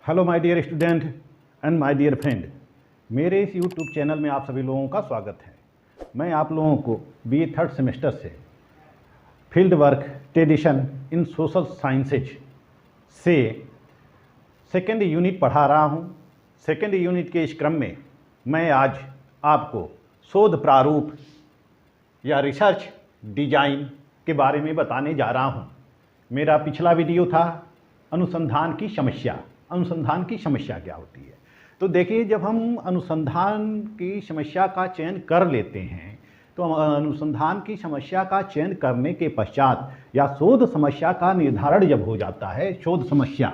Hello my dear student and my dear friend, मेरे इस YouTube channel में आप सभी लोगों का स्वागत है। मैं आप लोगों को बीए थर्ड सेमेस्टर से field work tradition in social sciences से सेकेंड यूनिट पढ़ा रहा हूं। सेकेंड यूनिट के इस क्रम में मैं आज आपको शोध प्रारूप या रिसर्च डिजाइन के बारे में बताने जा रहा हूं। मेरा पिछला वीडियो था अनुसंधान की समस्या। अनुसंधान की समस्या क्या होती है? तो देखिए, जब हम अनुसंधान की समस्या का चयन कर लेते हैं तो अनुसंधान की समस्या का चयन करने के पश्चात या शोध समस्या का निर्धारण जब हो जाता है, शोध समस्या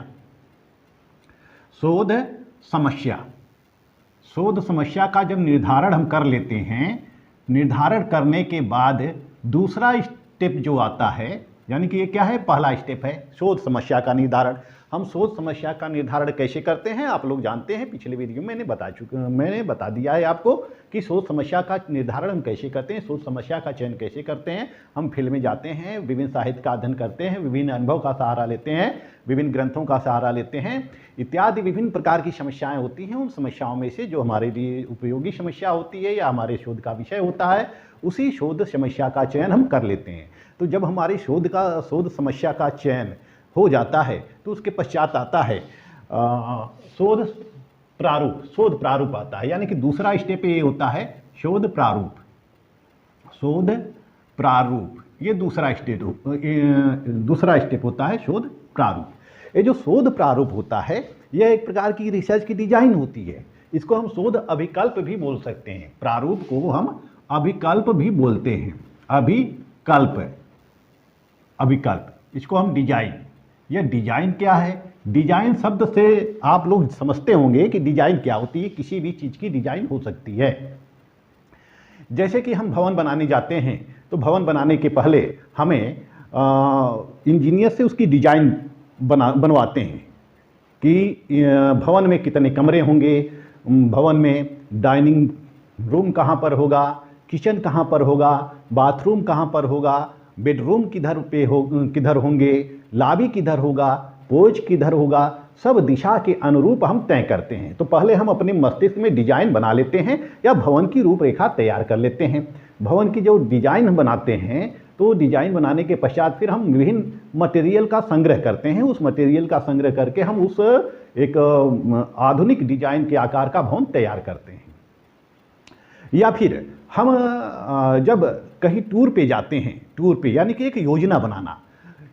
का जब निर्धारण हम कर लेते हैं, निर्धारण करने के बाद दूसरा स्टेप जो आता है, यानी कि ये क्या है, पहला स्टेप है शोध समस्या का निर्धारण। हम शोध समस्या का निर्धारण कैसे करते हैं आप लोग जानते हैं, पिछले वीडियो में मैंने बता दिया है आपको कि शोध समस्या का निर्धारण हम कैसे करते हैं, शोध समस्या का चयन कैसे करते हैं। हम फील्ड में जाते हैं, विभिन्न साहित्य का अध्ययन करते हैं, विभिन्न अनुभव का सहारा लेते हैं, विभिन्न ग्रंथों का सहारा लेते हैं, इत्यादि विभिन्न प्रकार की समस्याएं होती हैं। उन समस्याओं में से जो हमारे लिए उपयोगी समस्या होती है या हमारे शोध का विषय होता है, उसी शोध समस्या का चयन हम कर लेते हैं। तो जब हमारी शोध समस्या का चयन हो जाता है तो उसके पश्चात आता है शोध प्रारूप आता है, यानी कि दूसरा स्टेप ये होता है शोध प्रारूप। ये दूसरा स्टेप होता है शोध प्रारूप। ये जो शोध प्रारूप होता है, यह एक प्रकार की रिसर्च की डिजाइन होती है। इसको हम शोध अभिकल्प भी बोल सकते हैं। प्रारूप को हम अभिकल्प भी बोलते हैं। अभिकल्प, इसको हम डिजाइन। यह डिजाइन क्या है? डिजाइन शब्द से आप लोग समझते होंगे कि डिजाइन क्या होती है। किसी भी चीज़ की डिजाइन हो सकती है। जैसे कि हम भवन बनाने जाते हैं तो भवन बनाने के पहले हमें इंजीनियर से उसकी डिजाइन बनवाते हैं कि भवन में कितने कमरे होंगे, भवन में डाइनिंग रूम कहाँ पर होगा, किचन कहाँ पर होगा, बाथरूम कहाँ पर होगा, बेडरूम किधर होंगे, लॉबी किधर होगा, पोर्च किधर होगा, सब दिशा के अनुरूप हम तय करते हैं। तो पहले हम अपने मस्तिष्क में डिजाइन बना लेते हैं या भवन की रूपरेखा तैयार कर लेते हैं। भवन की जो डिजाइन हम बनाते हैं, तो डिजाइन बनाने के पश्चात फिर हम विभिन्न मटेरियल का संग्रह करते हैं। उस मटेरियल का संग्रह करके हम उस एक आधुनिक डिजाइन के आकार का भवन तैयार करते हैं। या फिर हम जब कहीं टूर पे जाते हैं, यानी कि एक योजना बनाना,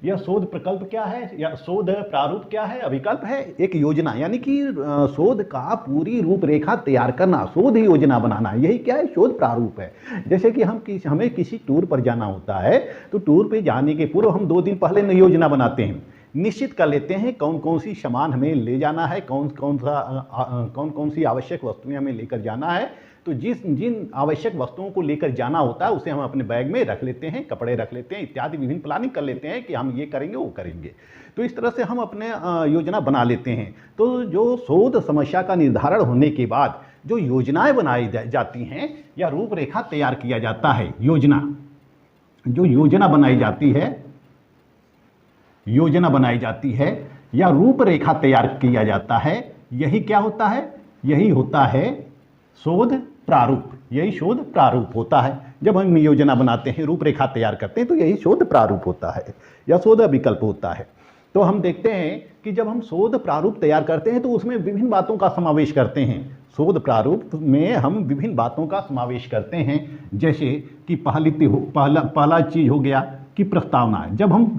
यह शोध प्रकल्प क्या है या शोध प्रारूप क्या है, अभिकल्प है। एक योजना, यानी कि शोध का पूरी रूपरेखा तैयार करना, शोध योजना बनाना, यही क्या है, शोध प्रारूप है। जैसे कि हमें किसी टूर पर जाना होता है तो टूर पे जाने के पूर्व हम 2 दिन पहले योजना बनाते हैं, निश्चित कर लेते हैं कौन कौन सी सामान हमें ले जाना है, कौन कौन सी आवश्यक वस्तुएं हमें लेकर जाना है। तो जिन आवश्यक वस्तुओं को लेकर जाना होता है उसे हम अपने बैग में रख लेते हैं, कपड़े रख लेते हैं इत्यादि, विभिन्न प्लानिंग कर लेते हैं कि हम ये करेंगे वो करेंगे। तो इस तरह से हम अपने योजना बना लेते हैं। तो जो शोध समस्या का निर्धारण होने के बाद जो योजनाएं बनाई जाती हैं या रूपरेखा तैयार किया जाता है, योजना बनाई जाती है या रूपरेखा तैयार किया जाता है, यही क्या होता है, यही होता है शोध प्रारूप। यही शोध प्रारूप होता है। जब हम योजना बनाते हैं, रूपरेखा तैयार करते हैं, तो यही शोध प्रारूप होता है या शोध विकल्प होता है। तो हम देखते हैं कि जब हम शोध प्रारूप तैयार करते हैं तो उसमें विभिन्न बातों का समावेश करते हैं। शोध प्रारूप में हम विभिन्न बातों का समावेश करते हैं, जैसे कि पहला चीज हो गया कि प्रस्तावना। जब हम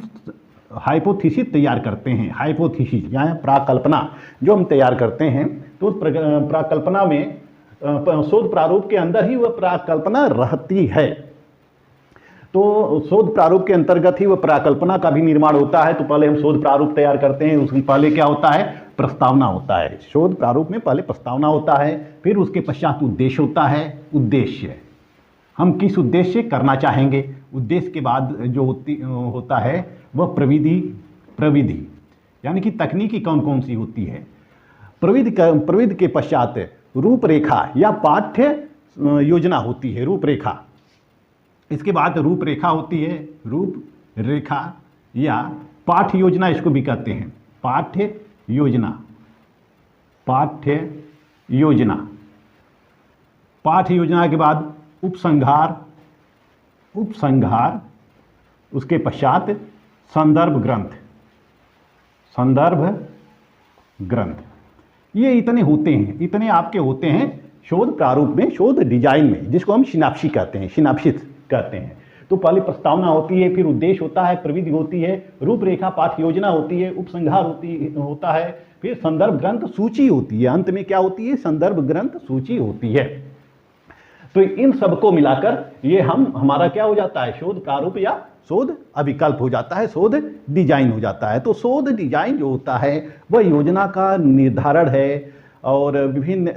हाइपोथेसिस तैयार करते हैं, हाइपोथेसिस या प्राकल्पना जो हम तैयार करते हैं, तो उस प्राकल्पना में शोध प्रारूप के अंदर ही वह प्राकल्पना रहती है। तो शोध प्रारूप के अंतर्गत ही वह प्राकल्पना का भी निर्माण होता है। तो पहले हम शोध प्रारूप तैयार करते हैं, उसमें पहले क्या होता है, प्रस्तावना होता है। शोध प्रारूप में पहले प्रस्तावना होता है, फिर उसके पश्चात उद्देश्य होता है। उद्देश्य, हम किस उद्देश्य से करना चाहेंगे। उद्देश्य के बाद जो होता है वह प्रविधि, यानी कि तकनीकी कौन कौन सी होती है। प्रविधि के पश्चात रूपरेखा या पाठ्य योजना होती है, रूपरेखा। इसके बाद रूपरेखा होती है, रूपरेखा या पाठ्य योजना, इसको भी कहते हैं पाठ्य योजना। पाठ्य योजना, पाठ्य योजना के बाद उपसंहार, उपसंहार, उसके पश्चात संदर्भ ग्रंथ, संदर्भ ग्रंथ। ये इतने होते हैं, इतने आपके होते हैं शोध प्रारूप में, शोध डिजाइन में, जिसको हम सिनाप्सी कहते हैं, सिनाप्सिस कहते हैं। तो पहले प्रस्तावना होती है, फिर उद्देश्य होता है, प्रविधि होती है, रूपरेखा पाठ्य योजना होती है, उपसंहार होता है, फिर संदर्भ ग्रंथ सूची होती है, अंत में क्या होती है, संदर्भ ग्रंथ सूची होती है। तो इन सबको मिलाकर ये हमारा क्या हो जाता है, शोध प्रारूप या शोध अभिकल्प हो जाता है, शोध डिजाइन हो जाता है। तो शोध डिजाइन जो होता है वह योजना का निर्धारण है, और विभिन्न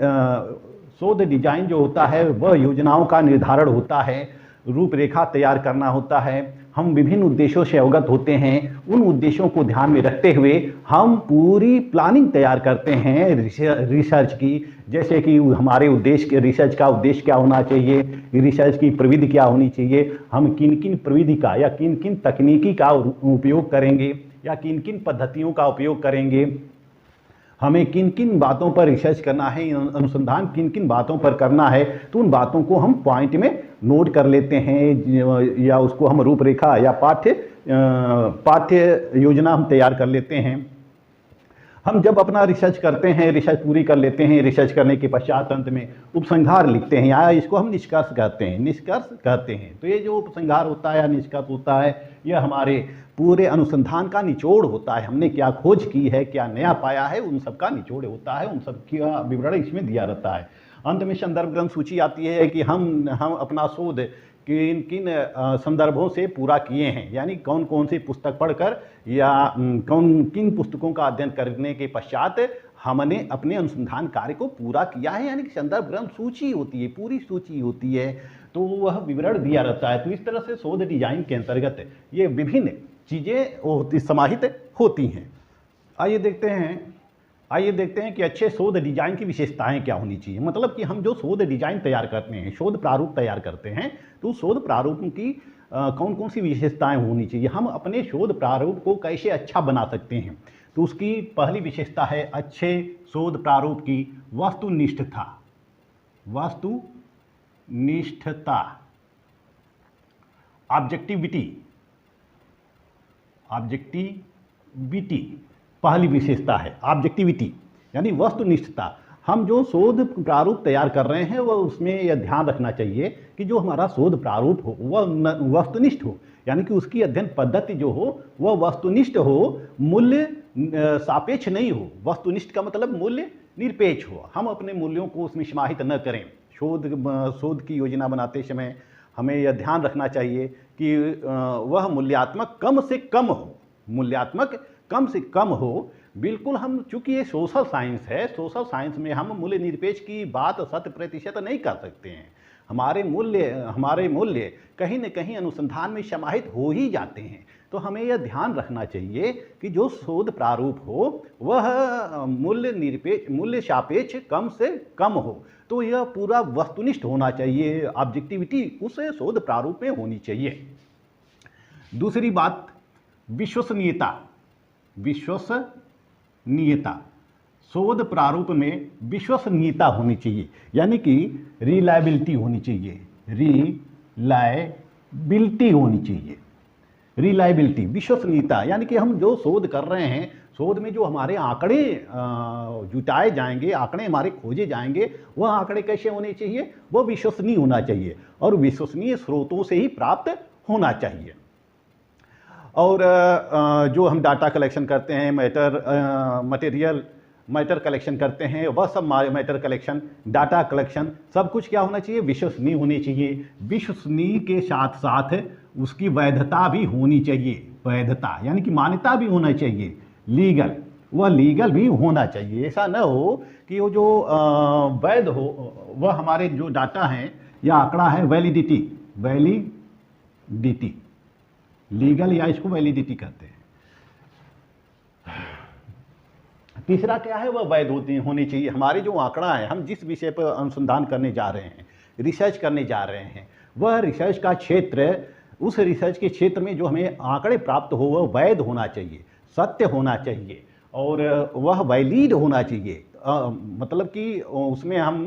शोध डिजाइन जो होता है वह योजनाओं का निर्धारण होता है, रूपरेखा तैयार करना होता है। हम विभिन्न उद्देश्यों से अवगत होते हैं, उन उद्देश्यों को ध्यान में रखते हुए हम पूरी प्लानिंग तैयार करते हैं रिसर्च की, जैसे कि हमारे उद्देश्य, रिसर्च का उद्देश्य क्या होना चाहिए, रिसर्च की प्रविधि क्या होनी चाहिए, हम किन किन प्रविधि का या किन किन तकनीकी का उपयोग करेंगे या किन किन पद्धतियों का उपयोग करेंगे, हमें किन किन बातों पर रिसर्च करना है, अनुसंधान किन किन बातों पर करना है, तो उन बातों को हम पॉइंट में नोट कर लेते हैं, या उसको हम रूपरेखा या पाठ्य योजना हम तैयार कर लेते हैं। हम जब अपना रिसर्च करते हैं, रिसर्च पूरी कर लेते हैं, रिसर्च करने के पश्चात अंत में उपसंहार लिखते हैं, या इसको हम निष्कर्ष कहते हैं, निष्कर्ष कहते हैं। तो ये जो उपसंहार होता है या निष्कर्ष होता है, यह हमारे पूरे अनुसंधान का निचोड़ होता है, हमने क्या खोज की है, क्या नया पाया है, उन सब का निचोड़ होता है, उन सब का विवरण इसमें दिया रहता है। अंत में संदर्भ ग्रंथ सूची आती है कि हम अपना शोध किन किन संदर्भों से पूरा किए हैं, यानी कौन कौन सी पुस्तक पढ़कर या किन पुस्तकों का अध्ययन करने के पश्चात हमने अपने अनुसंधान कार्य को पूरा किया है, यानी कि संदर्भ ग्रंथ सूची होती है, पूरी सूची होती है, तो वह विवरण दिया रहता है। तो इस तरह से शोध डिजाइन के अंतर्गत ये विभिन्न चीज़ें समाहित होती हैं। आइए देखते हैं कि अच्छे शोध डिजाइन की विशेषताएं क्या होनी चाहिए। मतलब कि हम जो शोध डिजाइन तैयार करते हैं, शोध प्रारूप तैयार करते हैं, तो शोध प्रारूप की कौन कौन सी विशेषताएं होनी चाहिए, हम अपने शोध प्रारूप को कैसे अच्छा बना सकते हैं। तो उसकी पहली विशेषता है अच्छे शोध प्रारूप की वस्तुनिष्ठता, वस्तुनिष्ठता, ऑब्जेक्टिविटी, पहली विशेषता है ऑब्जेक्टिविटी, यानी वस्तुनिष्ठता। हम जो शोध प्रारूप तैयार कर रहे हैं वह उसमें यह ध्यान रखना चाहिए कि जो हमारा शोध प्रारूप हो वह वस्तुनिष्ठ हो, यानी कि उसकी अध्ययन पद्धति जो हो वह वस्तुनिष्ठ हो, मूल्य सापेक्ष नहीं हो। वस्तुनिष्ठ का मतलब मूल्य निरपेक्ष हो, हम अपने मूल्यों को उसमें समाहित न करें। शोध की योजना बनाते समय हमें यह ध्यान रखना चाहिए कि वह मूल्यात्मक कम से कम हो, मूल्यात्मक कम से कम हो। बिल्कुल, हम चूंकि ये सोशल साइंस है, सोशल साइंस में हम मूल्य निरपेक्ष की बात 100% नहीं कर सकते हैं। हमारे मूल्य कहीं न कहीं अनुसंधान में समाहित हो ही जाते हैं। तो हमें यह ध्यान रखना चाहिए कि जो शोध प्रारूप हो वह मूल्य निरपेक्ष, मूल्य सापेक्ष कम से कम हो। तो यह पूरा वस्तुनिष्ठ होना चाहिए, ऑब्जेक्टिविटी उस शोध प्रारूप में होनी चाहिए। दूसरी बात विश्वसनीयता, शोध प्रारूप में विश्वसनीयता होनी चाहिए, यानी कि रिलायबिलिटी होनी चाहिए, रिलायबिलिटी, विश्वसनीयता, यानी कि हम जो शोध कर रहे हैं, शोध में जो हमारे आंकड़े जुटाए जाएंगे, आंकड़े हमारे खोजे जाएंगे, वह आंकड़े कैसे होने चाहिए, वह विश्वसनीय होना चाहिए और विश्वसनीय स्रोतों से ही प्राप्त होना चाहिए। और जो हम डाटा कलेक्शन करते हैं, मैटर कलेक्शन करते हैं, वह सब मैटर कलेक्शन, डाटा कलेक्शन, सब कुछ क्या होना चाहिए, विश्वसनीय होनी चाहिए। विश्वसनीय के साथ साथ उसकी वैधता भी होनी चाहिए, वैधता यानी कि मान्यता भी होना चाहिए, लीगल भी होना चाहिए। ऐसा न हो कि वो जो वैध हो, वह हमारे जो डाटा हैं या आंकड़ा है, वैलिडिटी, लीगल, या इसको वैलिडिटी कहते हैं। तीसरा क्या है, वह वैध होनी चाहिए। हमारे जो आंकड़ा है, हम जिस विषय पर अनुसंधान करने जा रहे हैं, रिसर्च करने जा रहे हैं, वह रिसर्च का क्षेत्र, उस रिसर्च के क्षेत्र में जो हमें आंकड़े प्राप्त हो वह वैध होना चाहिए, सत्य होना चाहिए और वह वैलिड होना चाहिए। मतलब कि उसमें हम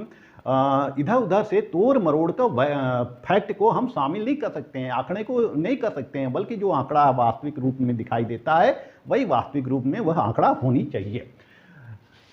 इधर उधर से तोड़ मरोड़ कर फैक्ट को हम शामिल नहीं कर सकते हैं, आंकड़े को नहीं कर सकते हैं, बल्कि जो आंकड़ा वास्तविक रूप में दिखाई देता है वही वास्तविक रूप में वह आंकड़ा होनी चाहिए।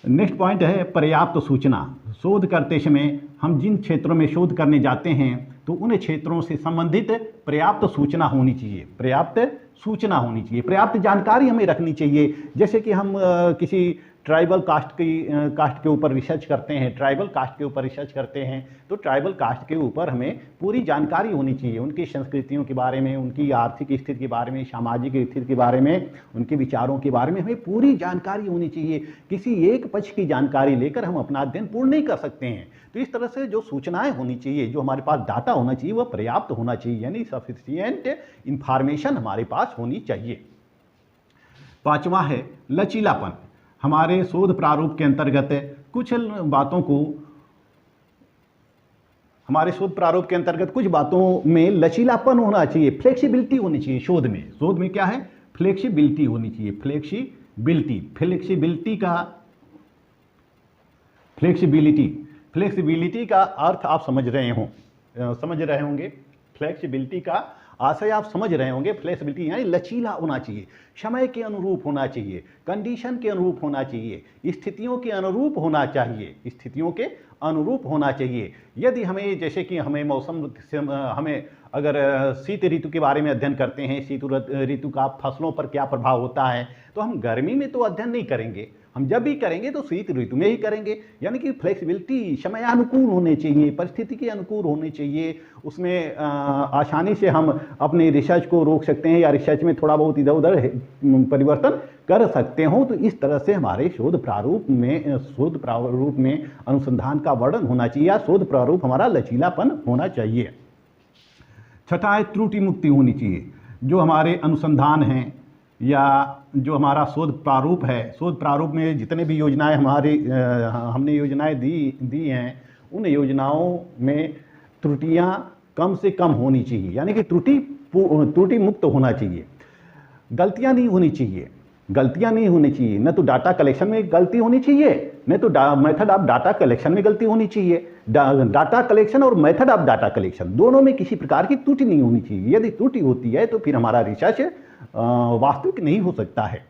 नेक्स्ट पॉइंट है पर्याप्त सूचना। शोध करते समय हम जिन क्षेत्रों में शोध करने जाते हैं तो उन क्षेत्रों से संबंधित पर्याप्त सूचना होनी चाहिए, पर्याप्त सूचना होनी चाहिए, पर्याप्त जानकारी हमें रखनी चाहिए। जैसे कि हम किसी ट्राइबल कास्ट के ऊपर रिसर्च करते हैं, ट्राइबल कास्ट के ऊपर रिसर्च करते हैं, तो ट्राइबल कास्ट के ऊपर हमें पूरी जानकारी होनी चाहिए, उनकी संस्कृतियों के बारे में, उनकी आर्थिक स्थिति के बारे में, सामाजिक स्थिति के बारे में, उनके विचारों के बारे में हमें पूरी जानकारी होनी चाहिए। किसी एक पक्ष की जानकारी लेकर हम अपना अध्ययन पूर्ण नहीं कर सकते हैं। तो इस तरह से जो सूचनाएं होनी चाहिए, जो हमारे पास डाटा होना चाहिए, वह पर्याप्त होना चाहिए, यानी सफिशिएंट इंफॉर्मेशन हमारे पास होनी चाहिए। पांचवा है लचीलापन। हमारे शोध प्रारूप के अंतर्गत कुछ बातों में लचीलापन होना चाहिए, फ्लेक्सिबिलिटी होनी चाहिए। शोध में क्या है? फ्लेक्सिबिलिटी होनी चाहिए। फ्लेक्सिबिलिटी का अर्थ आप समझ रहे होंगे। फ्लेक्सिबिलिटी का आशय आप समझ रहे होंगे। फ्लेक्सिबिलिटी यानी लचीला होना चाहिए, समय के अनुरूप होना चाहिए, कंडीशन के अनुरूप होना चाहिए, स्थितियों के अनुरूप होना चाहिए। यदि हमें, जैसे कि हमें मौसम से हमें अगर शीत ऋतु के बारे में अध्ययन करते हैं, शीत ऋतु का फसलों पर क्या प्रभाव होता है, तो हम गर्मी में तो अध्ययन नहीं करेंगे, हम जब भी करेंगे तो शीत ऋतु में ही करेंगे। यानी कि फ्लेक्सिबिलिटी समयानुकूल होने चाहिए, परिस्थिति के अनुकूल होने चाहिए। उसमें आसानी से हम अपने रिसर्च को रोक सकते हैं या रिसर्च में थोड़ा बहुत इधर उधर परिवर्तन कर सकते हो। तो इस तरह से हमारे शोध प्रारूप में अनुसंधान का वर्णन होना चाहिए, या शोध प्रारूप हमारा लचीलापन होना चाहिए। छठा है त्रुटि मुक्ति होनी चाहिए। जो हमारे अनुसंधान हैं या जो हमारा शोध प्रारूप है, शोध प्रारूप में जितने भी योजनाएं हमने योजनाएं दी हैं, उन योजनाओं में त्रुटियां कम से कम होनी चाहिए, यानी कि त्रुटि मुक्त होना चाहिए। गलतियां नहीं होनी चाहिए, न तो डाटा कलेक्शन में गलती होनी चाहिए, न तो मेथड ऑफ डाटा कलेक्शन में गलती होनी चाहिए। डाटा कलेक्शन और मेथड ऑफ डाटा कलेक्शन दोनों में किसी प्रकार की त्रुटि नहीं होनी चाहिए। यदि त्रुटि होती है तो फिर हमारा रिसर्च वास्तविक नहीं हो सकता है।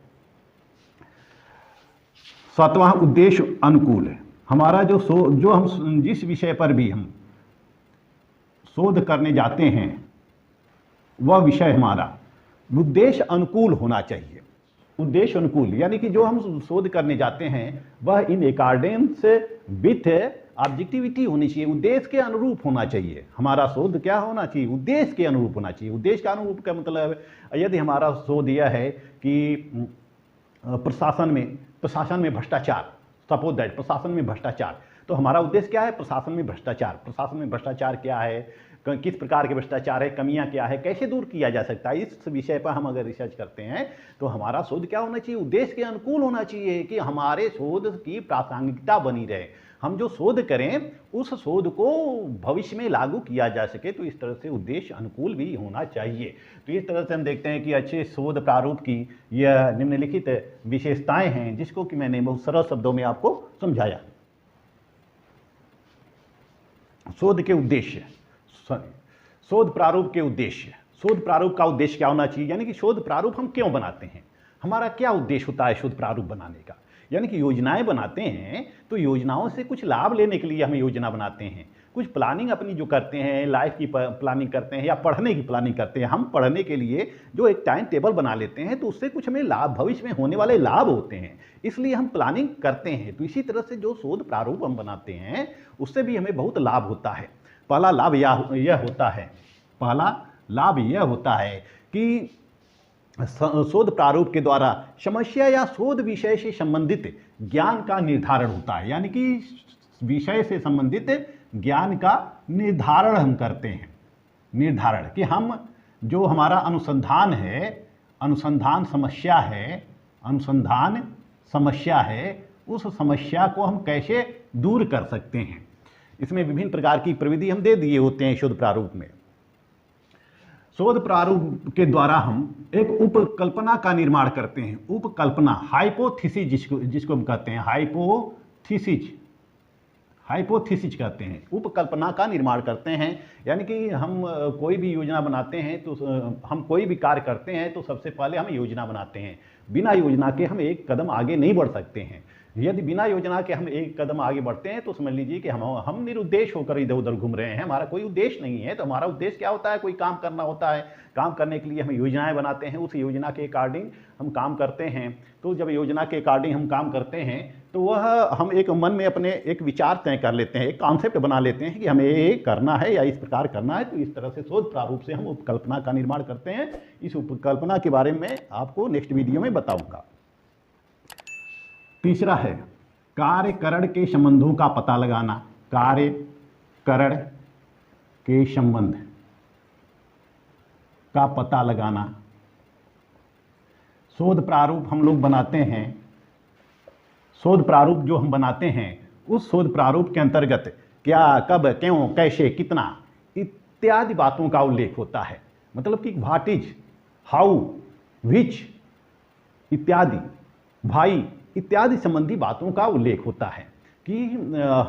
सातवां उद्देश्य अनुकूल है। हमारा जो हम जिस विषय पर भी हम शोध करने जाते हैं, वह विषय हमारा उद्देश्य अनुकूल होना चाहिए। उद्देश्य अनुकूल यानी कि जो हम शोध करने जाते हैं वह इन अकॉर्डेंस विथ ऑब्जेक्टिविटी होनी चाहिए, उद्देश्य के अनुरूप होना चाहिए। हमारा शोध क्या होना चाहिए? उद्देश्य के अनुरूप होना चाहिए। उद्देश्य के अनुरूप का मतलब, यदि हमारा शोध यह है कि प्रशासन में भ्रष्टाचार, सपोज दैट प्रशासन में भ्रष्टाचार, तो हमारा उद्देश्य क्या है? प्रशासन में भ्रष्टाचार क्या है, किस प्रकार के भ्रष्टाचार है, कमियां क्या है, कैसे दूर किया जा सकता है, इस विषय पर हम अगर रिसर्च करते हैं तो हमारा शोध क्या होना चाहिए? उद्देश्य के अनुकूल होना चाहिए, कि हमारे शोध की प्रासंगिकता बनी रहे, हम जो शोध करें उस शोध को भविष्य में लागू किया जा सके। तो इस तरह से उद्देश्य अनुकूल भी होना चाहिए। तो इस तरह से हम देखते हैं कि अच्छे शोध प्रारूप की यह निम्नलिखित विशेषताएं हैं, जिसको कि मैंने बहुत सरल शब्दों में आपको समझाया। शोध प्रारूप के उद्देश्य। शोध प्रारूप का उद्देश्य क्या होना चाहिए, यानी कि शोध प्रारूप हम क्यों बनाते हैं, हमारा क्या उद्देश्य होता है शोध प्रारूप बनाने का। यानी कि योजनाएं बनाते हैं तो योजनाओं से कुछ लाभ लेने के लिए हमें योजना बनाते हैं, कुछ प्लानिंग अपनी जो करते हैं, लाइफ की प्लानिंग करते हैं या पढ़ने की प्लानिंग करते हैं। हम पढ़ने के लिए जो एक टाइम टेबल बना लेते हैं तो उससे कुछ हमें लाभ, भविष्य में होने वाले लाभ होते हैं, इसलिए हम प्लानिंग करते हैं। तो इसी तरह से जो शोध प्रारूप हम बनाते हैं उससे भी हमें बहुत लाभ होता है। पहला लाभ यह होता है कि शोध प्रारूप के द्वारा समस्या या शोध विषय से संबंधित ज्ञान का निर्धारण होता है, यानी कि विषय से संबंधित ज्ञान का निर्धारण हम करते हैं। निर्धारण कि हम जो हमारा अनुसंधान समस्या है, उस समस्या को हम कैसे दूर कर सकते हैं। इसमें विभिन्न प्रकार की प्रविधि हम दे दिए होते हैं शोध प्रारूप में। शोध प्रारूप के द्वारा हम एक उपकल्पना का निर्माण करते हैं। उपकल्पना, हाइपोथेसिस जिसको हम कहते हैं, हाइपोथेसिस थीसिस, हाइपोथीसिस कहते हैं, उपकल्पना का निर्माण करते हैं। यानी कि हम कोई भी योजना बनाते हैं तो हम कोई भी कार्य करते हैं तो सबसे पहले हम योजना बनाते हैं। बिना योजना के हम एक कदम आगे नहीं बढ़ सकते हैं। यदि बिना योजना के हम एक कदम आगे बढ़ते हैं तो समझ लीजिए कि हम निरुद्देश्य होकर इधर उधर घूम रहे हैं, हमारा कोई उद्देश्य नहीं है। तो हमारा उद्देश्य क्या होता है, कोई काम करना होता है, काम करने के लिए हम योजनाएं बनाते हैं, उस योजना के अकॉर्डिंग हम काम करते हैं। तो जब योजना के अकॉर्डिंग हम काम करते हैं तो वह हम एक मन में अपने एक विचार तय कर लेते हैं, एक कॉन्सेप्ट बना लेते हैं कि हमें ये करना है या इस प्रकार करना है। तो इस तरह से शोध प्रारूप से हम उपकल्पना का निर्माण करते हैं। इस उपकल्पना के बारे में आपको नेक्स्ट वीडियो में बताऊंगा। तीसरा है कार्य करण के संबंधों का पता लगाना। कार्य करण के संबंध का पता लगाना। शोध प्रारूप हम लोग बनाते हैं, शोध प्रारूप जो हम बनाते हैं उस शोध प्रारूप के अंतर्गत क्या, कब, क्यों, कैसे, कितना इत्यादि बातों का उल्लेख होता है। मतलब कि व्हाट इज, हाउ, विच इत्यादि, भाई इत्यादि संबंधी बातों का उल्लेख होता है कि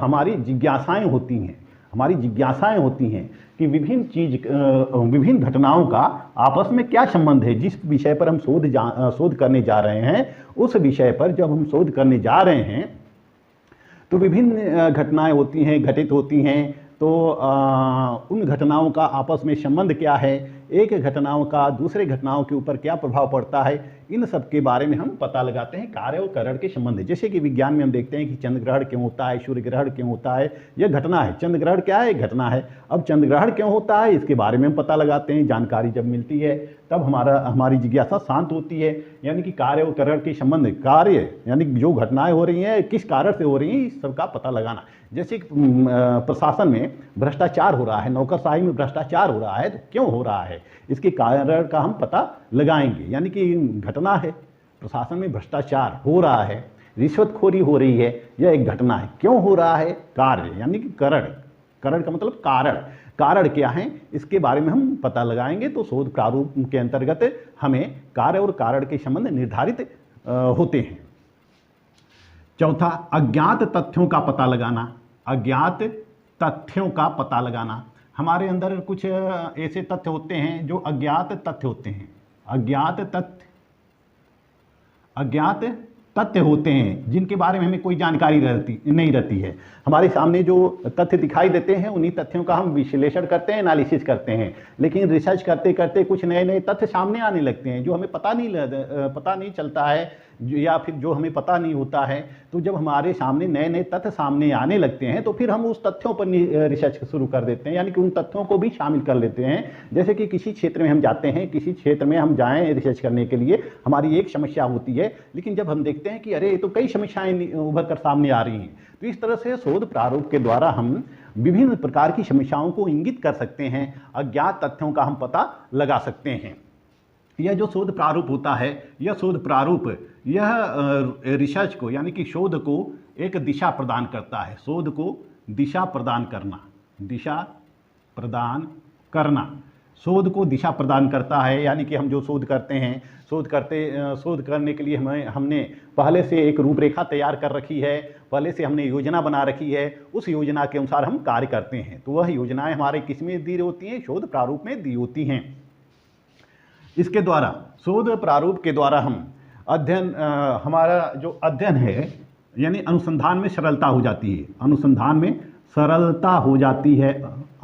हमारी जिज्ञासाएं होती हैं, हमारी जिज्ञासाएं होती हैं कि विभिन्न घटनाओं का आपस में क्या संबंध है। जिस विषय पर हम शोध करने जा रहे हैं उस विषय पर जब हम शोध करने जा रहे हैं तो विभिन्न घटनाएं होती हैं, घटित होती हैं। तो उन घटनाओं का आपस में संबंध क्या है, एक घटनाओं का दूसरे घटनाओं के ऊपर क्या प्रभाव पड़ता है, इन सब के बारे में हम पता लगाते हैं कार्य और करण के संबंध। जैसे कि विज्ञान में हम देखते हैं कि चंद्र ग्रहण क्यों होता है, सूर्य ग्रहण क्यों होता है, यह घटना है। चंद्र ग्रहण क्या है, घटना है। अब चंद्र ग्रहण क्यों होता है इसके बारे में हम पता लगाते हैं। जानकारी जब मिलती है तब हमारी जिज्ञासा शांत होती है। यानी कि कार्य और करण के संबंध, कार्य यानी जो घटनाएं हो रही हैं किस कारण से हो रही हैं, इस सब का पता लगाना। जैसे प्रशासन में भ्रष्टाचार हो रहा है, नौकरशाही में भ्रष्टाचार हो रहा है, तो क्यों हो रहा है इसके कारण का हम पता लगाएंगे। यानी कि घटना है, प्रशासन में भ्रष्टाचार हो रहा है, रिश्वतखोरी हो रही है, यह एक घटना है। क्यों हो रहा है, कार्य यानी कि करण, करण का मतलब कारण, कारण क्या है इसके बारे में हम पता लगाएंगे। तो शोध प्रारूप के अंतर्गत हमें कार्य और कारण के संबंध निर्धारित होते हैं। चौथा, अज्ञात तथ्यों का पता लगाना। अज्ञात तथ्यों का पता लगाना, हमारे अंदर कुछ ऐसे तथ्य होते हैं जो अज्ञात तथ्य होते हैं। अज्ञात तथ्य होते हैं जिनके बारे में हमें कोई जानकारी नहीं रहती है। हमारे सामने जो तथ्य दिखाई देते हैं उन्हीं तथ्यों का हम विश्लेषण करते हैं, एनालिसिस करते हैं। लेकिन रिसर्च करते करते कुछ नए नए तथ्य सामने आने लगते हैं जो हमें पता नहीं चलता है, या फिर जो हमें पता नहीं होता है। तो जब हमारे सामने नए नए तथ्य सामने आने लगते हैं तो फिर हम उस तथ्यों पर रिसर्च शुरू कर देते हैं, यानी कि उन तथ्यों को भी शामिल कर लेते हैं। जैसे कि किसी क्षेत्र में हम जाते हैं, किसी क्षेत्र में हम जाएं रिसर्च करने के लिए, हमारी एक समस्या होती है, लेकिन जब हम देखते हैं कि अरे ये तो कई समस्याएं उभर कर सामने आ रही हैं। तो इस तरह से शोध प्रारूप के द्वारा हम विभिन्न प्रकार की समस्याओं को इंगित कर सकते हैं, अज्ञात तथ्यों का हम पता लगा सकते हैं। यह जो शोध प्रारूप होता है, यह शोध प्रारूप यह रिसर्च को यानी कि शोध को एक दिशा प्रदान करता है। शोध को दिशा प्रदान करना, दिशा प्रदान करना, शोध को दिशा प्रदान करता है। यानी कि हम जो शोध करते हैं, शोध करने के लिए हमने पहले से एक रूपरेखा तैयार कर रखी है, पहले से हमने योजना बना रखी है, उस योजना के अनुसार हम कार्य करते हैं। तो वह योजनाएं हमारे किस में दी होती हैं, शोध प्रारूप में दी होती हैं। इसके द्वारा, शोध प्रारूप के द्वारा हम हमारा जो अध्ययन है यानी अनुसंधान में सरलता हो जाती है, अनुसंधान में सरलता हो जाती है,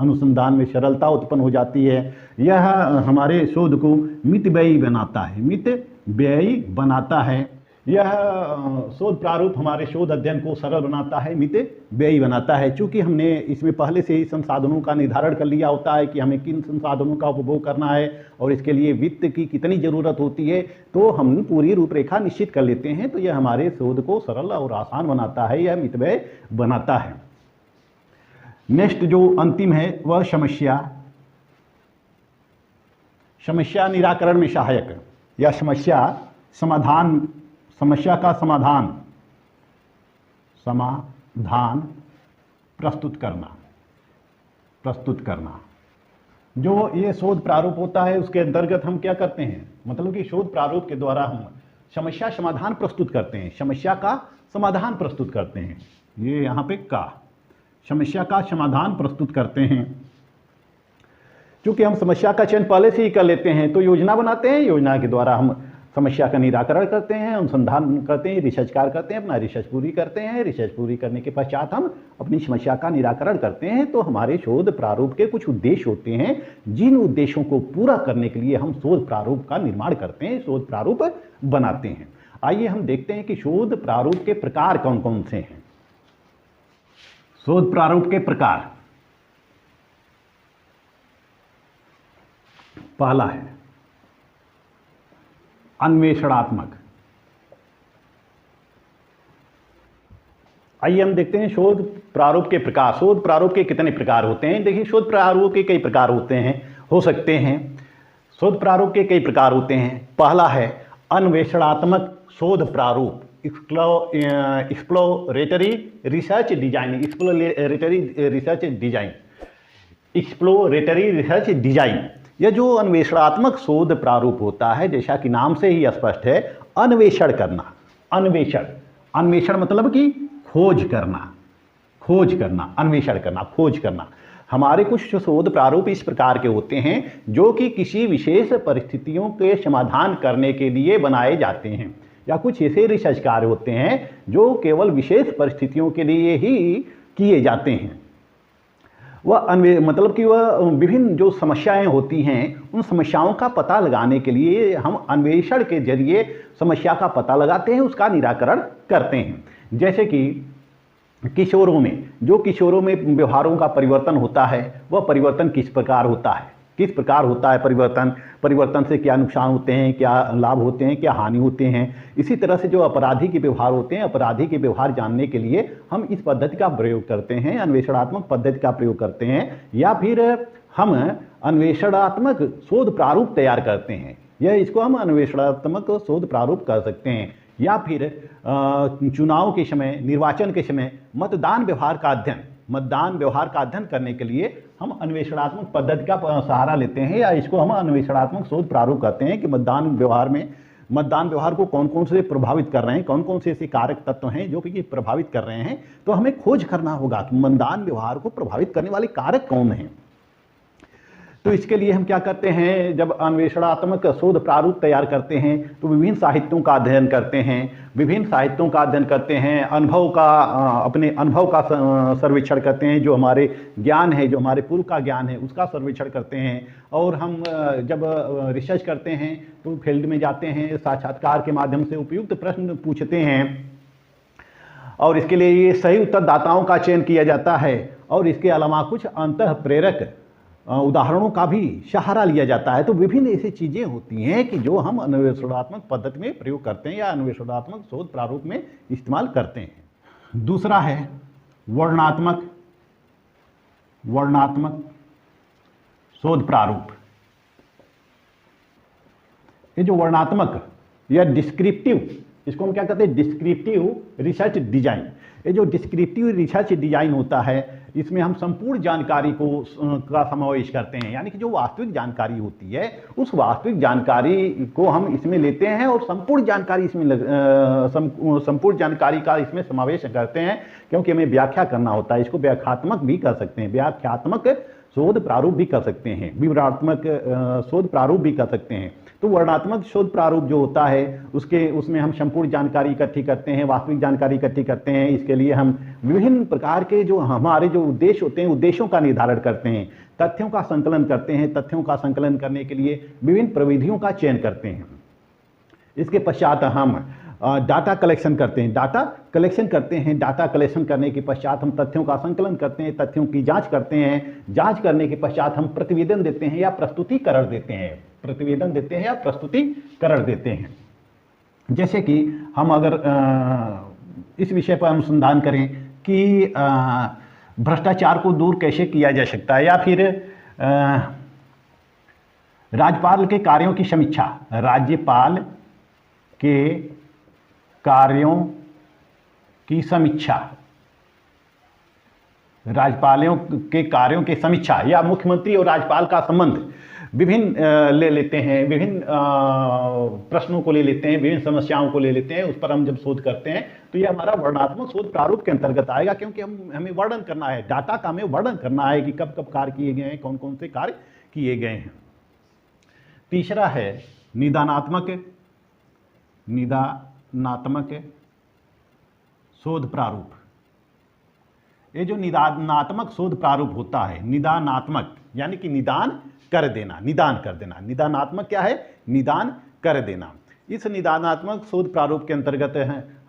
अनुसंधान में सरलता उत्पन्न हो जाती है। यह हमारे शोध को मितव्ययी बनाता है, मितव्ययी बनाता है। यह शोध प्रारूप हमारे शोध अध्ययन को सरल बनाता है, मितव्ययी बनाता है। चूँकि हमने इसमें पहले से ही संसाधनों का निर्धारण कर लिया होता है कि हमें किन संसाधनों का उपभोग करना है और इसके लिए वित्त की कितनी ज़रूरत होती है, तो हम पूरी रूपरेखा निश्चित कर लेते हैं। तो यह हमारे शोध को सरल और आसान बनाता है, यह मितव्ययी बनाता है। नेक्स्ट जो अंतिम है वह समस्या निराकरण में सहायक, या समस्या का समाधान प्रस्तुत करना। जो ये शोध प्रारूप होता है उसके अंतर्गत हम क्या करते हैं, मतलब कि शोध प्रारूप के द्वारा हम समस्या समाधान प्रस्तुत करते हैं, समस्या का समाधान प्रस्तुत करते हैं। ये यहाँ पे का, समस्या का समाधान प्रस्तुत करते हैं। क्योंकि हम समस्या का चयन पहले से ही कर लेते हैं तो योजना बनाते हैं, योजना के द्वारा हम समस्या का निराकरण करते हैं, अनुसंधान करते हैं, रिसर्च कार्य करते हैं, अपना रिसर्च पूरी करते हैं। रिसर्च पूरी करने के पश्चात हम अपनी समस्या का निराकरण करते हैं। तो हमारे शोध प्रारूप के कुछ उद्देश्य होते हैं, जिन उद्देश्यों को पूरा करने के लिए हम शोध प्रारूप का निर्माण करते हैं, शोध प्रारूप बनाते हैं। आइए हम देखते हैं कि शोध प्रारूप के प्रकार कौन कौन से हैं। शोध प्रारूप के प्रकार, पहला है अन्वेषणात्मक। आइए हम देखते हैं शोध प्रारूप के प्रकार। शोध प्रारूप के कितने प्रकार होते हैं? देखिए, शोध प्रारूप के कई प्रकार होते हैं, हो सकते हैं। शोध प्रारूप के कई प्रकार होते हैं। पहला है अन्वेषणात्मक शोध प्रारूप, exploratory research design. Exploratory research design, exploratory research design. यह जो अन्वेषणात्मक शोध प्रारूप होता है, जैसा कि नाम से ही स्पष्ट है, अन्वेषण करना। अन्वेषण, अन्वेषण मतलब कि खोज करना, खोज करना, अन्वेषण करना, खोज करना। हमारे कुछ शोध प्रारूप इस प्रकार के होते हैं जो कि किसी विशेष परिस्थितियों के समाधान करने के लिए बनाए जाते हैं, या कुछ ऐसे रिसर्च कार्य होते हैं जो केवल विशेष परिस्थितियों के लिए ही किए जाते हैं। वह मतलब कि वह विभिन्न जो समस्याएं होती हैं, उन समस्याओं का पता लगाने के लिए हम अन्वेषण के जरिए समस्या का पता लगाते हैं, उसका निराकरण करते हैं। जैसे कि किशोरों में, जो किशोरों में व्यवहारों का परिवर्तन होता है, वह परिवर्तन किस प्रकार होता है, किस प्रकार होता है परिवर्तन, परिवर्तन से क्या नुकसान होते हैं, क्या लाभ होते हैं, क्या हानि होते हैं। इसी तरह से जो अपराधी के व्यवहार होते हैं, अपराधी के व्यवहार जानने के लिए हम इस पद्धति का प्रयोग करते हैं, अन्वेषणात्मक पद्धति का प्रयोग करते हैं, या फिर हम अन्वेषणात्मक शोध प्रारूप तैयार करते हैं। यह इसको हम अन्वेषणात्मक शोध प्रारूप कर सकते हैं। या फिर चुनाव के समय, निर्वाचन के समय मतदान व्यवहार का अध्ययन, मतदान व्यवहार का अध्ययन करने के लिए हम अन्वेषणात्मक पद्धति का सहारा लेते हैं, या इसको हम अन्वेषणात्मक शोध प्रारूप कहते हैं कि मतदान व्यवहार में, मतदान व्यवहार को कौन कौन से प्रभावित कर रहे हैं, कौन कौन से ऐसे कारक तत्व हैं जो कि प्रभावित कर रहे हैं। तो हमें खोज करना होगा कि मतदान व्यवहार को प्रभावित करने वाले कारक कौन हैं। तो इसके लिए हम क्या करते हैं, जब अन्वेषणात्मक शोध प्रारूप तैयार करते हैं तो विभिन्न साहित्यों का अध्ययन करते हैं, विभिन्न साहित्यों का अध्ययन करते हैं, अनुभव का, अपने अनुभव का सर्वेक्षण करते हैं, जो हमारे ज्ञान है, जो हमारे पूर्व का ज्ञान है, उसका सर्वेक्षण करते हैं। और हम जब रिसर्च करते हैं तो फील्ड में जाते हैं, साक्षात्कार के माध्यम से उपयुक्त प्रश्न पूछते हैं, और इसके लिए ये सही उत्तरदाताओं का चयन किया जाता है। और इसके अलावा कुछ अंतः प्रेरक उदाहरणों का भी सहारा लिया जाता है। तो विभिन्न ऐसी चीज़ें होती हैं कि जो हम अन्वेषणात्मक पद्धति में प्रयोग करते हैं या अन्वेषणात्मक शोध प्रारूप में इस्तेमाल करते हैं। दूसरा है वर्णनात्मक, वर्णनात्मक शोध प्रारूप। ये जो वर्णनात्मक या डिस्क्रिप्टिव, इसको हम क्या कहते हैं, डिस्क्रिप्टिव रिसर्च डिजाइन। ये जो डिस्क्रिप्टिव रिसर्च डिजाइन होता है, इसमें हम संपूर्ण जानकारी को का समावेश करते हैं, यानी कि जो वास्तविक जानकारी होती है, उस वास्तविक जानकारी को हम इसमें लेते हैं और संपूर्ण जानकारी इसमें संपूर्ण जानकारी का इसमें समावेश करते हैं, क्योंकि हमें व्याख्या करना होता है। इसको व्याख्यात्मक भी कर सकते हैं, व्याख्यात्मक शोध प्रारूप भी कर सकते हैं, विवरणात्मक शोध प्रारूप भी कर सकते हैं। तो वर्णनात्मक शोध प्रारूप जो होता है, उसमें हम संपूर्ण जानकारी इकट्ठी करते हैं, वास्तविक जानकारी इकट्ठी करते हैं। इसके लिए हम विभिन्न प्रकार के जो हमारे जो उद्देश्य होते हैं, उद्देश्यों का निर्धारण करते हैं, तथ्यों का संकलन करते हैं। तथ्यों का संकलन करने के लिए विभिन्न प्रविधियों का चयन करते हैं। इसके पश्चात हम डाटा कलेक्शन करते हैं, डाटा कलेक्शन करते हैं। डाटा कलेक्शन करने के पश्चात हम तथ्यों का संकलन करते हैं, तथ्यों की जांच करते हैं। जांच करने के पश्चात हम प्रतिवेदन देते हैं या प्रस्तुतिकरण देते हैं, प्रतिवेदन देते हैं या प्रस्तुतिकरण देते हैं। जैसे कि हम अगर इस विषय पर अनुसंधान करें कि भ्रष्टाचार को दूर कैसे किया जा सकता है, या फिर राज्यपाल के कार्यों की समीक्षा, राज्यपाल के कार्यों की समीक्षा, राज्यपालों के कार्यों की समीक्षा, या मुख्यमंत्री और राज्यपाल का संबंध, विभिन्न ले लेते हैं, विभिन्न प्रश्नों को ले लेते हैं, विभिन्न समस्याओं को ले लेते हैं, उस पर हम जब शोध करते हैं तो ये हमारा वर्णनात्मक शोध प्रारूप के अंतर्गत आएगा, क्योंकि हमें वर्णन करना है, डाटा का हमें वर्णन करना है कि कब कब कार्य किए गए हैं, कौन कौन से कार्य किए गए हैं। तीसरा है निदानात्मक शोध प्रारूप। ये जो निदानात्मक शोध प्रारूप होता है, निदानात्मक यानी कि निदान कर देना, निदानात्मक क्या है? निदान कर देना। इस निदानात्मक शोध प्रारूप के अंतर्गत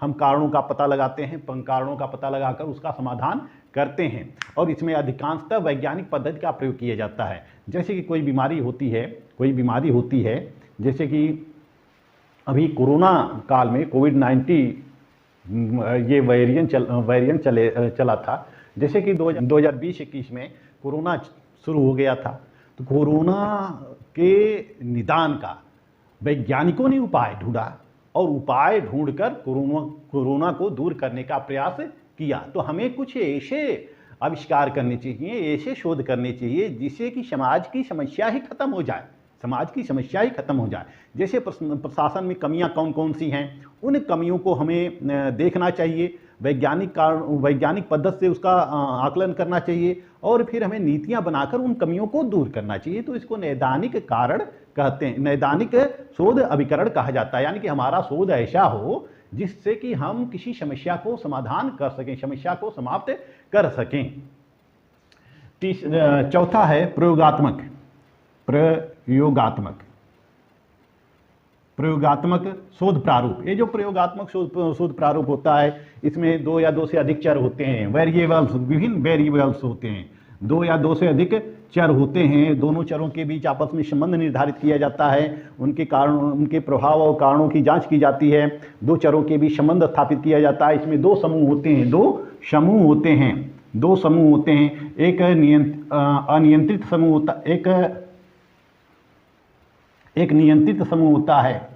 हम कारणों का पता लगाते हैं, कारणों का पता लगाकर उसका समाधान करते हैं, और इसमें अधिकांशतः वैज्ञानिक पद्धति का प्रयोग किया जाता है। जैसे कि कोई बीमारी होती है, जैसे कि अभी कोरोना काल में कोविड-19 ये वेरिएंट चला था। जैसे कि 2020-21 में कोरोना शुरू हो गया था, तो कोरोना के निदान का वैज्ञानिकों ने उपाय ढूंढा, और उपाय ढूंढकर कोरोना को दूर करने का प्रयास किया। तो हमें कुछ ऐसे आविष्कार करने चाहिए, ऐसे शोध करने चाहिए जिससे कि समाज की समस्या ही खत्म हो जाए, जैसे प्रशासन में कमियां कौन कौन सी हैं, उन कमियों को हमें देखना चाहिए, वैज्ञानिक पद्धति से उसका आकलन करना चाहिए, और फिर हमें नीतियां बनाकर उन कमियों को दूर करना चाहिए। तो इसको नैदानिक कारण कहते हैं, नैदानिक शोध अभिकरण कहा जाता है। यानी कि हमारा शोध ऐसा हो जिससे कि हम किसी समस्या को समाधान कर सकें, समस्या को समाप्त कर सकें। चौथा है प्रयोगात्मक शोध प्रारूप। ये जो प्रयोगात्मक शोध प्रारूप होता है, इसमें 2 या 2 से अधिक चर होते हैं, विभिन्न वेरिएबल्स होते हैं, 2 या 2 से अधिक चर होते हैं। दोनों चरों के बीच आपस में संबंध निर्धारित किया जाता है, उनके प्रभाव और कारणों की जांच की जाती है, 2 चरों के बीच संबंध स्थापित किया जाता है। इसमें 2 समूह होते हैं, 2 समूह होते हैं, एक अनियंत्रित समूह होता, एक नियंत्रित समूह होता है,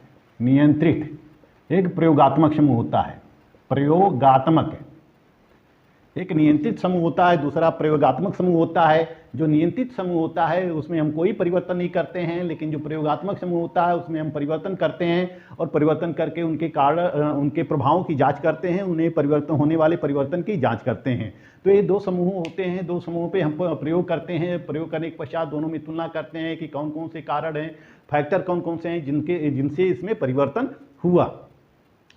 एक प्रयोगात्मक समूह होता है, एक नियंत्रित समूह होता है, दूसरा प्रयोगात्मक समूह होता है। जो नियंत्रित समूह होता है उसमें हम कोई परिवर्तन नहीं करते हैं, लेकिन जो प्रयोगात्मक समूह होता है उसमें हम परिवर्तन करते हैं, और परिवर्तन करके उनके कारण, उनके प्रभावों की जांच करते हैं, उन्हें परिवर्तन होने वाले परिवर्तन की जांच करते हैं। तो ये 2 समूह होते हैं, 2 समूहों पे हम प्रयोग करते हैं। प्रयोग करने के पश्चात दोनों में तुलना करते हैं कि कौन कौन से कारण हैं, फैक्टर कौन कौन से हैं जिनसे इसमें परिवर्तन हुआ।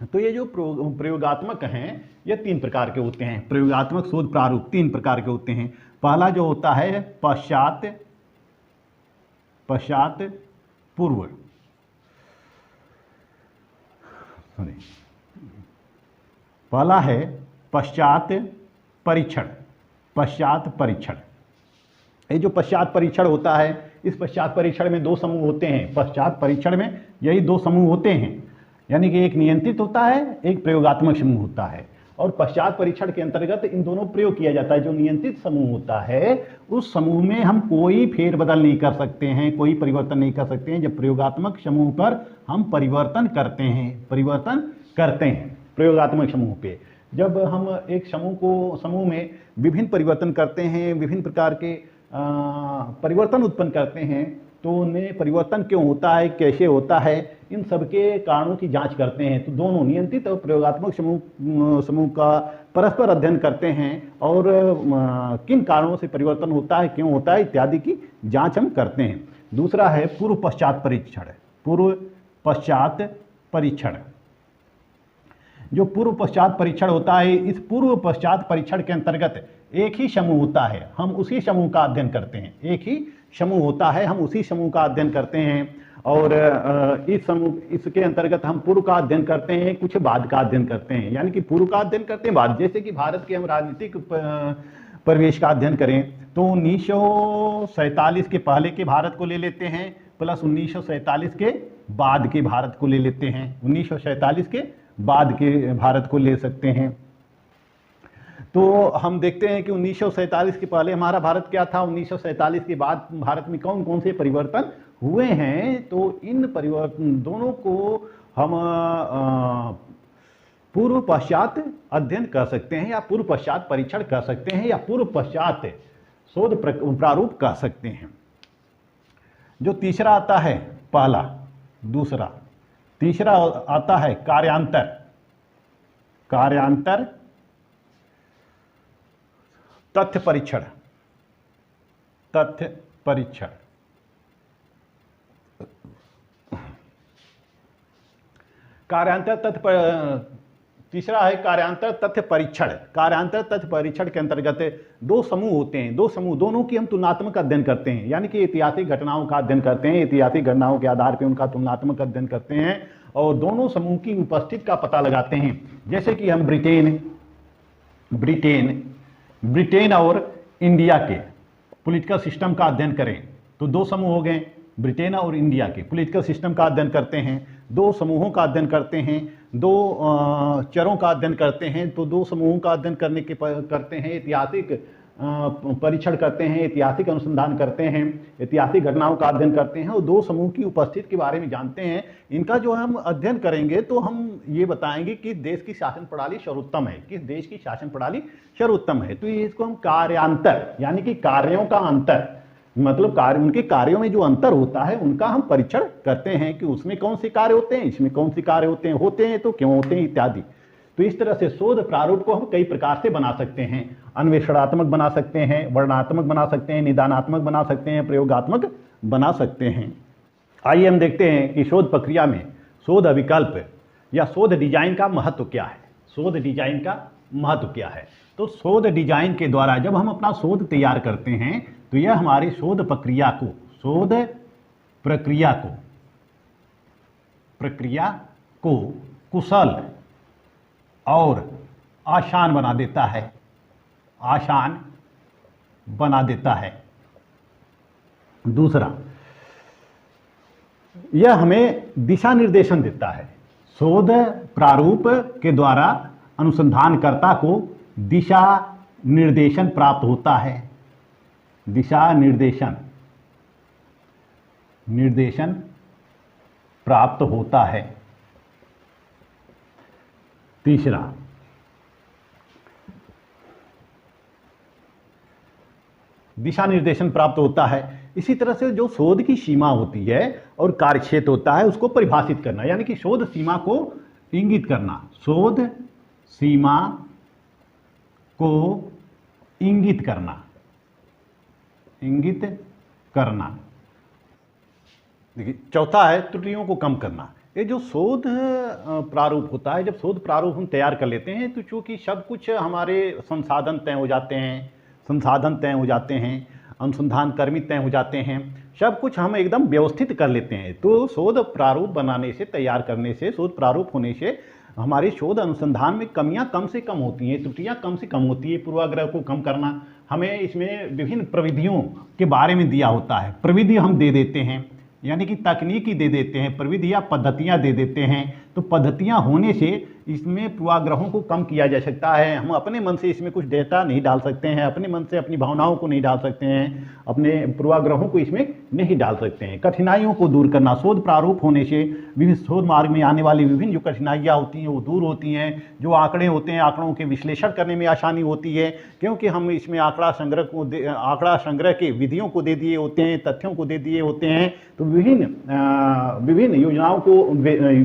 तो ये जो प्रयोगात्मक हैं, ये 3 प्रकार के होते हैं। प्रयोगात्मक शोध प्रारूप 3 प्रकार के होते हैं। पहला जो होता है पश्चात पूर्व, पहला है पश्चात परीक्षण। ये जो पश्चात परीक्षण होता है, इस पश्चात परीक्षण में 2 समूह होते हैं। पश्चात परीक्षण में यही 2 समूह होते हैं, यानी कि एक नियंत्रित होता है, एक प्रयोगात्मक समूह होता है। और पश्चात परीक्षण के अंतर्गत इन दोनों प्रयोग किया जाता है। जो नियंत्रित समूह होता है, उस समूह में हम कोई फेरबदल नहीं कर सकते हैं, कोई परिवर्तन नहीं कर सकते हैं। जब प्रयोगात्मक समूह पर हम परिवर्तन करते हैं प्रयोगात्मक समूह पे, जब हम एक समूह में विभिन्न परिवर्तन करते हैं, विभिन्न प्रकार के परिवर्तन उत्पन्न करते हैं, तो उनमें परिवर्तन क्यों होता है, कैसे होता है, इन सबके कारणों की जांच करते हैं। तो दोनों नियंत्रित और प्रयोगात्मक समूह का परस्पर अध्ययन करते हैं, और किन कारणों से परिवर्तन होता है, क्यों होता है, इत्यादि की जांच हम करते हैं। दूसरा है पूर्व पश्चात परीक्षण। जो पूर्व पश्चात परीक्षण होता है, इस पूर्व पश्चात परीक्षण के अंतर्गत एक ही समूह होता है, हम उसी समूह का अध्ययन करते हैं। एक ही समूह होता है, हम उसी समूह का अध्ययन करते हैं, और इसके अंतर्गत हम पूर्व का अध्ययन करते हैं, कुछ बाद का अध्ययन करते हैं। यानी कि पूर्व का अध्ययन करते हैं, बाद। जैसे कि भारत के हम राजनीतिक परिवेश का अध्ययन करें तो 1947 के पहले के भारत को ले लेते हैं, प्लस 1947 के बाद के भारत को ले लेते हैं। 1947 के बाद के भारत को ले सकते हैं। तो हम देखते हैं कि 1947 के पहले हमारा भारत क्या था, 1947 के बाद भारत में कौन कौन से परिवर्तन हुए हैं। तो इन परिवर्तन दोनों को हम पूर्व पश्चात अध्ययन कर सकते हैं, या पूर्व पश्चात परीक्षण कर सकते हैं, या पूर्व पश्चात शोध प्रारूप कर सकते हैं। जो तीसरा आता है पहला, दूसरा, तीसरा आता है कार्यांतर। कार्यांतर, तथ्य परीक्षण, तथ्य परीक्षण। कार्यांतर तथ्य, तीसरा है कार्यांतर तथ्य परीक्षण। कार्यांतर तथ्य परीक्षण के अंतर्गत दो समूह होते हैं, दो समूह, दोनों की हम तुलनात्मक अध्ययन करते हैं, यानी कि ऐतिहासिक घटनाओं का अध्ययन करते हैं, ऐतिहासिक घटनाओं के आधार पर उनका तुलनात्मक अध्ययन करते हैं और दोनों समूह की उपस्थिति का पता लगाते हैं। जैसे कि हम ब्रिटेन और इंडिया के पॉलिटिकल सिस्टम का अध्ययन करें तो दो समूह हो गए, ब्रिटेन और इंडिया के पॉलिटिकल सिस्टम का अध्ययन करते हैं, दो समूहों का अध्ययन करते हैं, दो चरों का अध्ययन करते हैं, तो दो समूहों का अध्ययन करते हैं, ऐतिहासिक परीक्षण करते हैं, ऐतिहासिक अनुसंधान करते हैं, ऐतिहासिक घटनाओं का अध्ययन करते हैं और दो समूह की उपस्थिति के बारे में जानते हैं। इनका जो हम अध्ययन करेंगे तो हम ये बताएंगे कि देश की शासन प्रणाली सर्वोत्तम है, किस देश की शासन प्रणाली सर्वोत्तम है। तो इसको हम कार्यांतर, यानी कि कार्यों का अंतर, मतलब उनके कार्यों में जो अंतर होता है उनका हम परीक्षण करते हैं कि उसमें कौन से कार्य होते हैं, इसमें कौन से कार्य होते हैं तो क्यों होते हैं इत्यादि। तो इस तरह से शोध प्रारूप को हम कई प्रकार से बना सकते हैं, अन्वेषणात्मक बना सकते हैं, वर्णनात्मक बना सकते हैं, निदानात्मक बना सकते हैं, प्रयोगात्मक बना सकते हैं। आइए हम देखते हैं कि शोध प्रक्रिया में शोध विकल्प या शोध डिजाइन का महत्व क्या है। शोध डिजाइन का महत्व क्या है? तो शोध डिजाइन के द्वारा जब हम अपना शोध तैयार करते हैं तो यह हमारी शोध प्रक्रिया को कुशल और आसान बना देता है, दूसरा, यह हमें दिशा निर्देशन देता है। शोध प्रारूप के द्वारा अनुसंधानकर्ता को दिशा निर्देशन प्राप्त होता है, दिशा निर्देशन प्राप्त होता है। तीसरा, दिशा निर्देशन प्राप्त होता है। इसी तरह से जो शोध की सीमा होती है और कार्यक्षेत्र होता है उसको परिभाषित करना, यानी कि शोध सीमा को इंगित करना, शोध सीमा को इंगित करना। देखिए, चौथा है त्रुटियों को कम करना। ये जो शोध प्रारूप होता है, जब शोध प्रारूप हम तैयार कर लेते हैं तो चूंकि सब कुछ हमारे संसाधन तय हो जाते हैं, अनुसंधान कर्मी तय हो जाते हैं, सब कुछ हम एकदम व्यवस्थित कर लेते हैं। तो शोध प्रारूप बनाने से, तैयार करने से, शोध प्रारूप होने से हमारे शोध अनुसंधान में कमियां कम से कम होती हैं, त्रुटियां कम से कम होती है। पूर्वाग्रह को कम करना, हमें इसमें विभिन्न प्रविधियों के बारे में दिया होता है, प्रविधि हम दे देते हैं, यानी कि तकनीकी दे देते हैं, प्रविधि या पद्धतियाँ दे देते हैं। तो पद्धतियाँ होने से इसमें पूर्वाग्रहों को कम किया जा सकता है। हम अपने मन से इसमें कुछ डेटा नहीं डाल सकते हैं, अपने मन से अपनी भावनाओं को नहीं डाल सकते हैं, अपने पूर्वाग्रहों को इसमें नहीं डाल सकते हैं। कठिनाइयों को दूर करना, शोध प्रारूप होने से विभिन्न शोध मार्ग में आने वाली विभिन्न जो कठिनाइयाँ होती हैं वो दूर होती हैं। जो आंकड़े होते हैं, आंकड़ों के विश्लेषण करने में आसानी होती है, क्योंकि हम इसमें आंकड़ा संग्रह के विधियों को दे दिए होते हैं, तथ्यों को दे दिए होते हैं। तो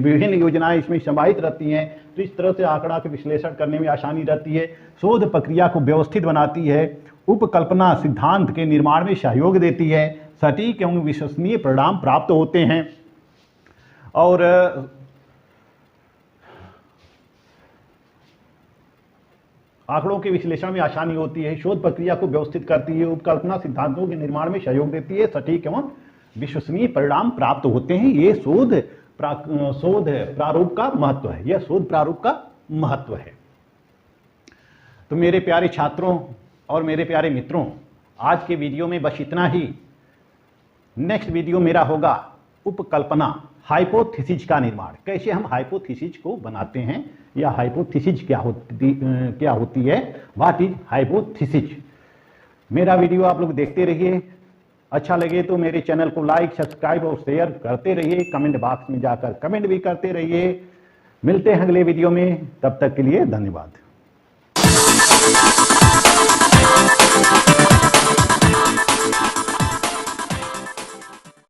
विभिन्न योजनाएं इसमें समाहित रहती हैं। तो इस तरह से आंकड़ा के विश्लेषण करने में आसानी रहती है। शोध प्रक्रिया को व्यवस्थित बनाती है, उपकल्पना सिद्धांत के निर्माण में सहयोग देती है, सटीक एवं विश्वसनीय परिणाम प्राप्त होते हैं और आंकड़ों के विश्लेषण में आसानी होती है, शोध प्रक्रिया को व्यवस्थित करती है, उपकल्पना सिद्धांतों के निर्माण में सहयोग देती है, सटीक एवं विश्वसनीय परिणाम प्राप्त होते हैं। ये शोध प्रारूप का महत्व है, यह शोध प्रारूप का महत्व है। तो मेरे प्यारे छात्रों और मेरे प्यारे मित्रों, आज के वीडियो में बस इतना ही। नेक्स्ट वीडियो मेरा होगा उपकल्पना, हाइपोथेसिस का निर्माण, कैसे हम हाइपोथेसिस को बनाते हैं या हाइपोथेसिस क्या होती है, व्हाट इज हाइपोथेसिस। मेरा वीडियो आप लोग देखते रहिए, अच्छा लगे तो मेरे चैनल को लाइक, सब्सक्राइब और शेयर करते रहिए, कमेंट बॉक्स में जाकर कमेंट भी करते रहिए। मिलते हैं अगले वीडियो में, तब तक के लिए धन्यवाद।